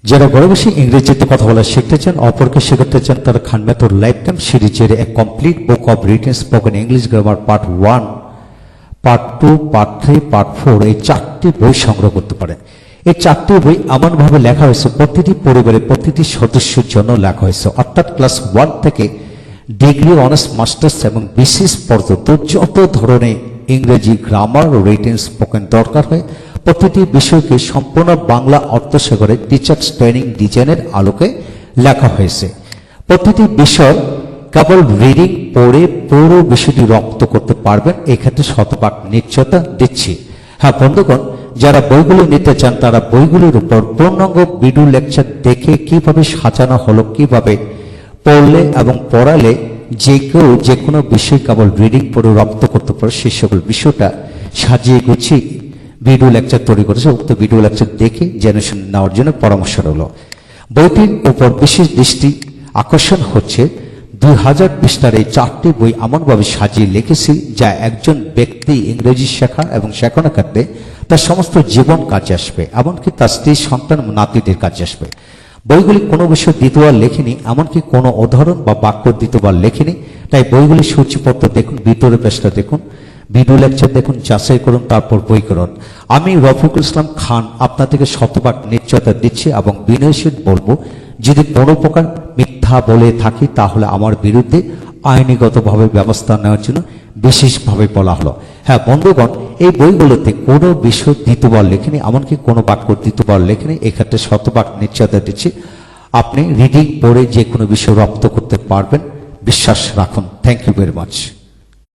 যারা ঘরে বসে ইংরেজিতে কথা বলা শিখতে চান, অপরকে শেখাতে চান, তারা খান মেথড লাইফ টাইম সিরিজের a complete book of written spoken English grammar part 1, part 2, part 3, part 4 এই 4টি বই সংগ্রহ করতে পারেন। এই 4টি বই এমনভাবে লেখা হয়েছে প্রতিটি পরিবারের প্রতিটি সদস্যের জন্য লেখা হয়েছে, অর্থাৎ ক্লাস 1 থেকে ডিগ্রি, অনার্স, মাস্টার্স এবং বিসিএস পর্যন্ত যত ধরনের ইংরেজি গ্রামার ও রিটেন স্পোকেন দরকার হয় প্রতিটি বিষয়কে সম্পূর্ণ বাংলা অর্থ সহকারে টিচার্স ট্রেনিং ডিজাইনের আলোকে লেখা হয়েছে। প্রতিটি বিষয় কেবল রিডিং পড়ে পুরো বিষয়টি রপ্ত করতে পারবেন, এক্ষেত্রে শতভাগ নিশ্চয়তা দিচ্ছি। হ্যাঁ বন্ধুগণ, যারা বইগুলো নিতে চান তারা বইগুলির উপর পূর্ণাঙ্গ ভিডিও লেকচার দেখে কিভাবে সাজানো হলো, কিভাবে পড়লে এবং পড়ালে যে কেউ যে কোনো বিষয় কেবল রিডিং পড়ে রপ্ত করতে পারে সেই সকল বিষয়টা সাজিয়ে গুছিয়ে ভিডিও লেকচার তৈরি করেছে। উক্ত ভিডিও লেকচার দেখে জেনে শুনে নেওয়ার জন্য পরামর্শ রইল। বইটির উপর বিশেষ দৃষ্টি আকর্ষণ হচ্ছে 2000 পৃষ্ঠার এই 4টি বই এমনভাবে সাজিয়ে লিখেছি যা একজন ব্যক্তি ইংরেজি শেখা এবং শেখানোর ক্ষেত্রে তার সমস্ত জীবন কাজে আসবে, এমনকি তার স্ত্রী, সন্তান, নাতিদের কাজে আসবে। বইগুলি কোনো বিষয় দ্বিতীয়বার লেখেনি, এমনকি কোনো উদাহরণ বা বাক্য দ্বিতীয়বার লেখেনি। তাই বইগুলি সূচিপত্র দেখুন, ভিতরে পৃষ্ঠা দেখুন, ভিডিও লেকচার দেখুন, যাচাই করুন, তারপর বই করুন। আমি রফিকুল ইসলাম খান আপনাদেরকে শতভাগ নিশ্চয়তা দিচ্ছি এবং বিনয়ের সহিত বলবো, যদি কোনো প্রকার মিথ্যা বলে থাকি তাহলে আমার বিরুদ্ধে আইনিগতভাবে ব্যবস্থা নেওয়ার জন্য বিশেষভাবে বলা হলো। হ্যাঁ বন্ধুগণ, এই বইগুলোতে কোনো বিষয় দ্বিতীয়বার লেখেনি, এমনকি কোনো বাক্য দ্বিতীয়বার লেখেনি। এক্ষেত্রে শতভাগ নিশ্চয়তা দিচ্ছি আপনি রিডিং পড়ে যে কোনো বিষয় রপ্ত করতে পারবেন, বিশ্বাস রাখুন। Thank you very much.